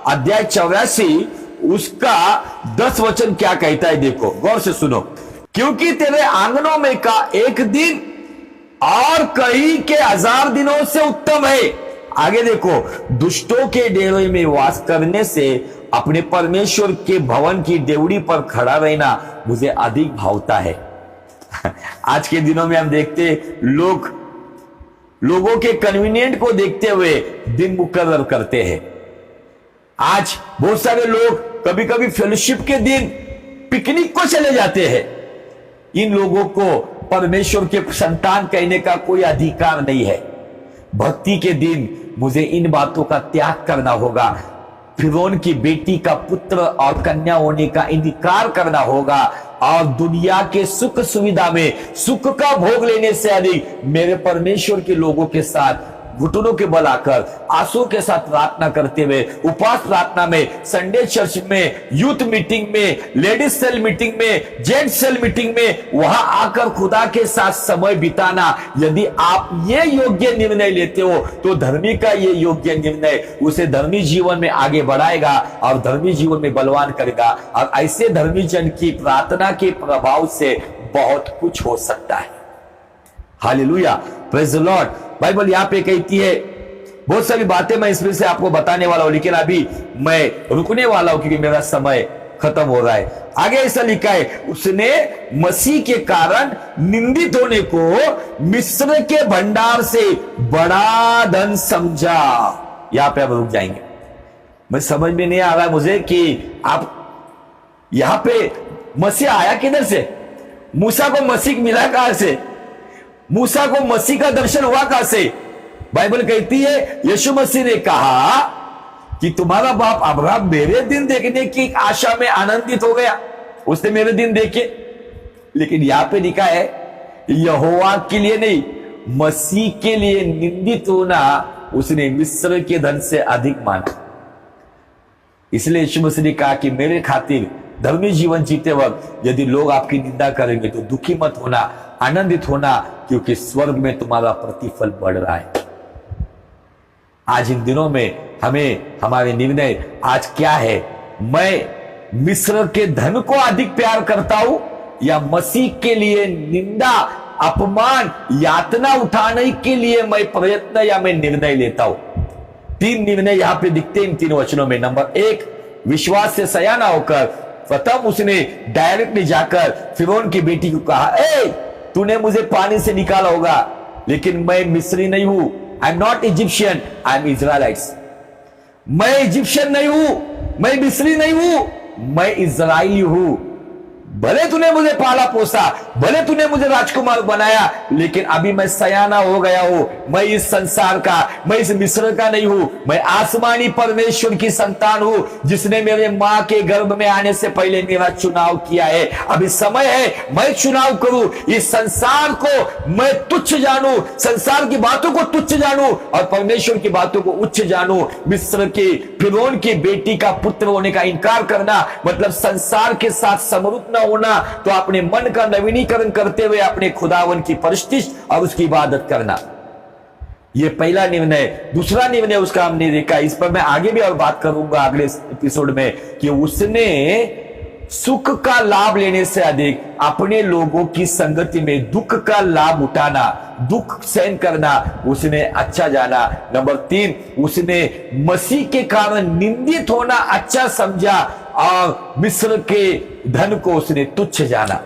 अध्याय 84 उसका 10 वचन क्या कहता है, देखो गौर से सुनो। क्योंकि तेरे आंगनों में का एक दिन और कहीं के 1000 दिनों से उत्तम है। आगे देखो, दुष्टों के डेरे में वास करने से अपने परमेश्वर के भवन की डेवड़ी पर खड़ा रहना मुझे अधिक भावता है। आज के दिनों में हम देखते लोगों के कन्वीनियंट को देखते हुए दिन मुकर्रर करते हैं। आज बहुत सारे लोग कभी कभी फेलोशिप के दिन पिकनिक को चले जाते हैं। इन लोगों को परमेश्वर के संतान कहने का कोई अधिकार नहीं है। भक्ति के दिन मुझे इन बातों का त्याग करना होगा। फिरौन की बेटी का पुत्र और कन्या होने का इनकार करना होगा और दुनिया के सुख सुविधा में सुख का भोग लेने से अधिक मेरे परमेश्वर के लोगों के साथ घुटनों के बल आकर आंसू के साथ प्रार्थना करते हुए उपवास प्रार्थना में, संडे चर्च में, यूथ मीटिंग में, लेडीज सेल मीटिंग में, जेंट्स सेल मीटिंग में वहां आकर खुदा के साथ समय बिताना, यदि आप ये योग्य निर्णय लेते हो तो धर्मी का ये योग्य निर्णय उसे धर्मी जीवन में आगे बढ़ाएगा और धर्मी जीवन में बलवान करेगा। और ऐसे धर्मी जन की प्रार्थना के प्रभाव से बहुत कुछ हो सकता है। Hallelujah, praise the Lord. Bible यहां पे कहती है, बहुत सारी बातें मैं इसमें से आपको बताने वाला हूं, लेकिन अभी मैं रुकने वाला हूं क्योंकि मेरा समय खत्म हो रहा है। आगे ऐसा लिखा है, उसने मसीह के कारण निंदित होने को मिस्र के भंडार से बड़ा धन समझा। यहां पे अब रुक जाएंगे। मैं समझ में नहीं आ रहा है मुझे कि आप यहां पे मसीह आया किधर से, मूसा को मसीह मिला कहां से, मूसा को मसीह का दर्शन हुआ कहां से। बाइबल कहती है यीशु मसीह ने कहा कि तुम्हारा बाप अब्राहम मेरे दिन देखने की आशा में आनंदित हो गया, उसने मेरे दिन देखे। लेकिन यहां पे लिखा है यहोवा के लिए नहीं, मसीह के लिए निंदित होना उसने मिस्र के धन से अधिक माना। इसलिए यीशु मसीह ने कहा कि मेरे खातिर धर्मी जीवन जीते वक्त यदि लोग आपकी निंदा करेंगे तो दुखी मत होना, आनंदित होना, क्योंकि स्वर्ग में तुम्हारा प्रतिफल बढ़ रहा है। आज इन दिनों में हमें हमारे निर्णय आज क्या है, मैं मिस्र के धन को अधिक प्यार करता हूं या मसीह के लिए निंदा, अपमान, यातना उठाने के लिए मैं प्रयत्न या मैं निर्णय लेता हूं। तीन निर्णय यहां पे दिखते हैं इन तीन वचनों में। नंबर एक, विश्वास से सयाना होकर प्रथम उसने डायरेक्टली जाकर फिरौन की बेटी को कहा, ए तूने मुझे पानी से निकाला होगा, लेकिन मैं मिस्री नहीं हूं, I am not Egyptian, I am Israelites. मैं इजिप्शियन नहीं हूं, मैं मिस्री नहीं हूं, मैं इजराइली हूं। भले तूने मुझे पाला पोसा, भले तूने मुझे राजकुमार बनाया, लेकिन अभी मैं सयाना हो गया हूं। मैं इस संसार का, मैं इस मिस्र का नहीं हूं, मैं आसमानी परमेश्वर की संतान हूं, जिसने मेरे मां के गर्भ में आने से पहले मेरा चुनाव किया है। अभी समय है मैं चुनाव करूं, इस संसार को मैं तुच्छ जानूं, संसार की बातों को तुच्छ जानूं और परमेश्वर की बातों को उच्च जानूं। मिस्र के फिरौन की बेटी का पुत्र होने का इनकार करना मतलब संसार के साथ समरूप होना, तो अपने मन का नवीनीकरण करते हुए अपने खुदावन की प्रतिष्ठा और उसकी इबादत करना, यह पहला निर्णय। दूसरा निर्णय उसका हमने देखा, इस पर मैं आगे भी और बात करूंगा अगले एपिसोड में, कि उसने सुख का लाभ लेने से अधिक अपने लोगों की संगति में दुख का लाभ उठाना, दुख सहन करना उसने अच्छा जाना। नंबर तीन, उसने मसीह के कारण निंदित होना अच्छा समझा और मिस्र के धन को उसने तुच्छ जाना।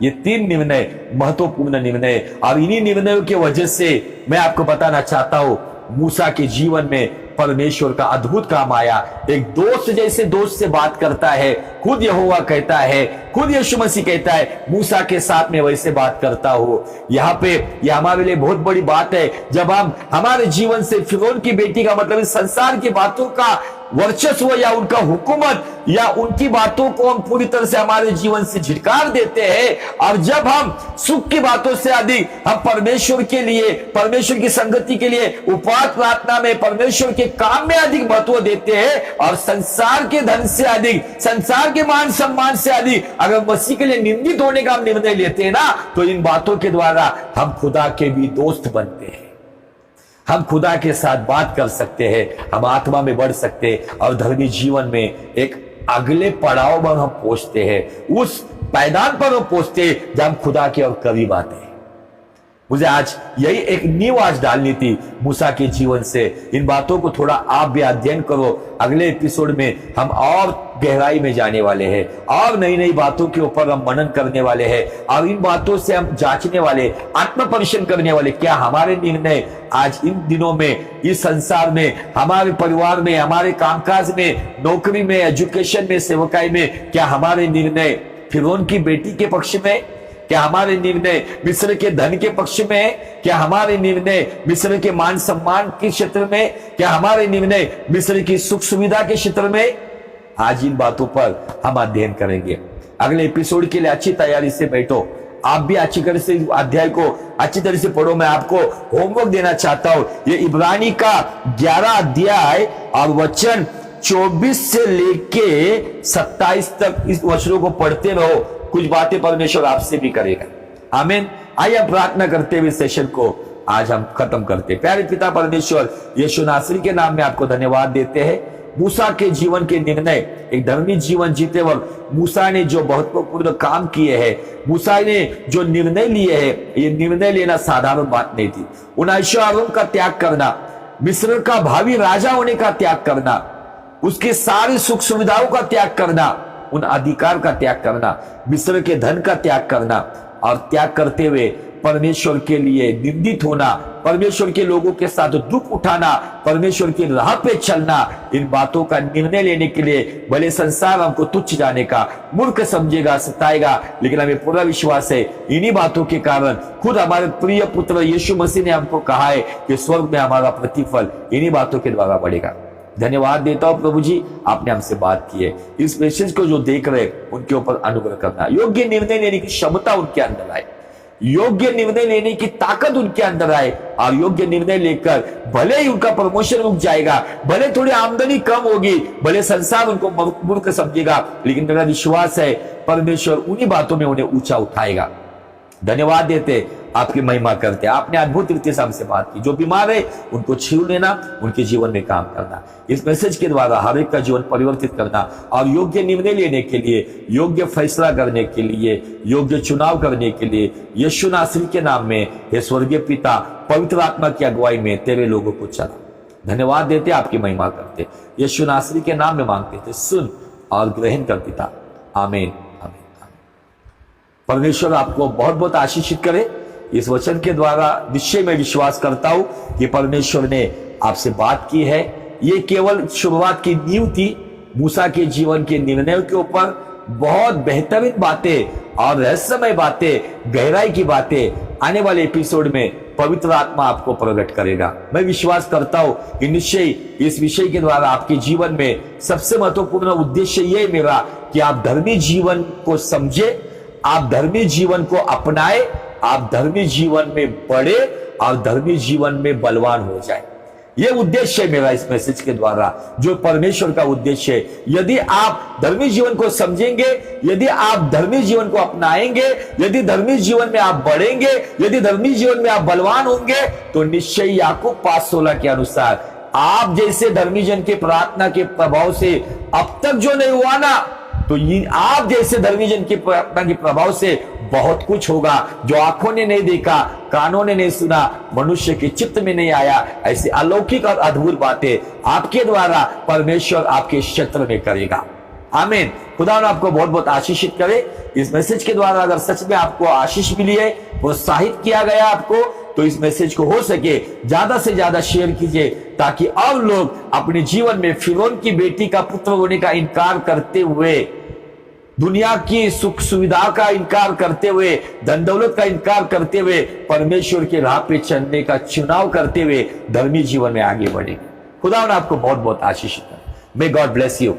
ये तीन निर्णय महत्वपूर्ण निर्णय, और इन्हीं निर्णयों की वजह से मैं आपको बताना चाहता हूं मूसा के जीवन में परमेश्वर का अद्भुत काम आया। एक दोस्त जैसे दोस्त से बात करता है, खुद यहोवा कहता है, खुद यीशु मसीह कहता है मूसा के साथ में वैसे बात करता हूं। यहाँ पे यह हमारे लिए बहुत बड़ी बात है। जब हम हमारे जीवन से फिरौन की बेटी का मतलब इस संसार की बातों का वर्चस्व या उनका हुकूमत या उनकी बातों को हम पूरी तरह से हमारे जीवन से झिटकार देते हैं, और जब हम सुख की बातों से अधिक हम परमेश्वर के लिए, परमेश्वर की संगति के लिए उपवास प्रार्थना में, परमेश्वर के काम में अधिक महत्व देते हैं, और संसार के धन से अधिक, संसार के मान सम्मान से अधिक अगर मसीह के लिए निंदित होने का हम निर्णय लेते हैं ना, तो इन बातों के द्वारा हम खुदा के भी दोस्त बनते हैं। हम खुदा के साथ बात कर सकते हैं, हम आत्मा में बढ़ सकते हैं और धर्मी जीवन में एक अगले पड़ाव पर हम पहुंचते हैं, उस पायदान पर हम पहुंचते हैं जब हम खुदा के और करीब आते हैं। मुझे आज यही एक नींव आज डालनी थी मूसा के जीवन से। इन बातों को थोड़ा आप भी अध्ययन करो। अगले एपिसोड में हम और गहराई में जाने वाले हैं और नई नई बातों के ऊपर हम मनन करने वाले हैं और इन बातों से हम जांचने वाले, आत्म परीक्षण करने वाले, क्या हमारे निर्णय आज इन दिनों में, इस संसार में, हमारे परिवार में, हमारे कामकाज में, नौकरी में, एजुकेशन में, सेवकाई में, क्या हमारे निर्णय फिरौन की बेटी के पक्ष में, क्या हमारे निर्णय मिस्र के धन के पक्ष में है, क्या हमारे निर्णय मिस्र के मान सम्मान के क्षेत्र में, क्या हमारे निर्णय मिस्र की सुख सुविधा के क्षेत्र में? आज इन बातों पर हम अध्ययन करेंगे। अगले एपिसोड के लिए अच्छी तैयारी से बैठो। आप भी अच्छी तरह से अध्याय को अच्छी तरह से पढ़ो। मैं आपको होमवर्क देना चाहता हूं। ये इब्रानी का 11 अध्याय और वचन 24 से लेके 27 तक इस वचनों को पढ़ते रहो। कुछ बातें परमेश्वर आपसे भी करेगा। आमीन। आइए हम प्रार्थना करते हुए सेशन को आज हम खत्म करते। प्यारे पिता परमेश्वर, यीशु नासरी के नाम में आपको धन्यवाद देते हैं। मूसा के जीवन के निर्णय, एक धर्मी जीवन जीते वक्त मूसा ने जो महत्वपूर्ण काम किए हैं, मूसा ने जो निर्णय लिए हैं, ये निर्णय लेना साधारण बात नहीं थी। उन ऐशो का त्याग करना, मिस्र का भावी राजा होने का त्याग करना, उसके सारी सुख सुविधाओं का त्याग करना, उन अधिकार का त्याग करना, मिस्र के धन का त्याग करना और त्याग करते हुए परमेश्वर के लिए निंदित होना, परमेश्वर के लोगों के साथ दुख उठाना, परमेश्वर की राह पे चलना, इन बातों का निर्णय लेने के लिए भले संसार हमको तुच्छ जाने का, मूर्ख समझेगा, सताएगा, लेकिन हमें पूरा विश्वास है इन्हीं बातों के कारण खुद हमारे प्रिय पुत्र यीशु मसीह ने हमको कहा है कि स्वर्ग में हमारा प्रतिफल इन्हीं बातों के द्वारा बढ़ेगा। धन्यवाद देता हूं प्रभु जी, आपने हमसे बात की है। इस मैसेज को जो देख रहे उनके ऊपर अनुग्रह करना, योग्य निर्णय लेने की क्षमता उनके अंदर आए, योग्य निर्णय लेने की ताकत उनके अंदर आए और योग्य निर्णय लेकर भले ही उनका प्रमोशन रुक जाएगा, भले थोड़ी आमदनी कम होगी, भले संसार उनको मूर्ख समझेगा, लेकिन मेरा विश्वास है परमेश्वर उन्हीं बातों में उन्हें ऊंचा उठाएगा। धन्यवाद देते, आपकी महिमा करते। आपने अद्भुत रीति से हमसे बात की। जो बीमार है उनको छीन लेना, उनके जीवन में काम करना, इस मैसेज के द्वारा हर एक का जीवन परिवर्तित करना और योग्य निर्णय लेने के लिए, योग्य फैसला करने के लिए, योग्य चुनाव करने के लिए यीशु नासरी के नाम में हे स्वर्गीय पिता, पवित्र आत्मा की अगुवाई में तेरे लोगों को चला। धन्यवाद देते, आपकी महिमा करते, यीशु नासरी के नाम में मांगते थे, सुन और ग्रहण कर पिता। आमीन। परमेश्वर आपको बहुत बहुत आशीषित करे। इस वचन के द्वारा निश्चय मैं विश्वास करता हूं कि परमेश्वर ने आपसे बात की है। ये केवल शुरुआत की नींव थी। मूसा के जीवन के निर्णयों के ऊपर बहुत बेहतरीन बातें और रहस्यमय बातें, गहराई की बातें आने वाले एपिसोड में पवित्र आत्मा आपको प्रकट करेगा। मैं विश्वास करता हूं कि निश्चय इस विषय के द्वारा आपके जीवन में सबसे महत्वपूर्ण उद्देश्य ये मेरा कि आप धर्मी जीवन को समझे, आप धर्मी जीवन को अपनाए, आप धर्मी जीवन में बढ़े और धर्मी जीवन में बलवान हो जाए। यह उद्देश्य है मेरा इस मैसेज के द्वारा, जो परमेश्वर का उद्देश्य है। यदि आप धर्मी जीवन को समझेंगे, यदि आप धर्मी जीवन को अपनाएंगे, यदि धर्मी जीवन में आप बढ़ेंगे, यदि धर्मी जीवन में आप बलवान होंगे, तो निश्चय याकूब 5:16 के अनुसार आप जैसे धर्मी जन के प्रार्थना के प्रभाव से अब तक जो नहीं हुआ ना, तो ये आप जैसे धर्मी जन की प्रार्थना के प्रभाव से बहुत कुछ होगा जो आंखों ने नहीं देखा, कानों ने नहीं सुना, मनुष्य के चित्त में नहीं आया। ऐसी अलौकिक और अद्भुत बातें आपके द्वारा परमेश्वर आपके क्षेत्र में करेगा। आमीन। खुदा ने आपको बहुत बहुत आशीषित करे। इस मैसेज के द्वारा अगर सच में आपको आशीष मिली है, प्रोत्साहित किया गया आपको, तो इस मैसेज को हो सके ज्यादा से ज्यादा शेयर कीजिए, ताकि और लोग अपने जीवन में फिरौन की बेटी का पुत्र होने का इनकार करते हुए, दुनिया की सुख सुविधा का इनकार करते हुए, धन दौलत का इनकार करते हुए, परमेश्वर के राह पे चलने का चुनाव करते हुए धर्मी जीवन में आगे बढ़ेंगे। खुदा ने आपको बहुत बहुत आशीष करे। May God bless you.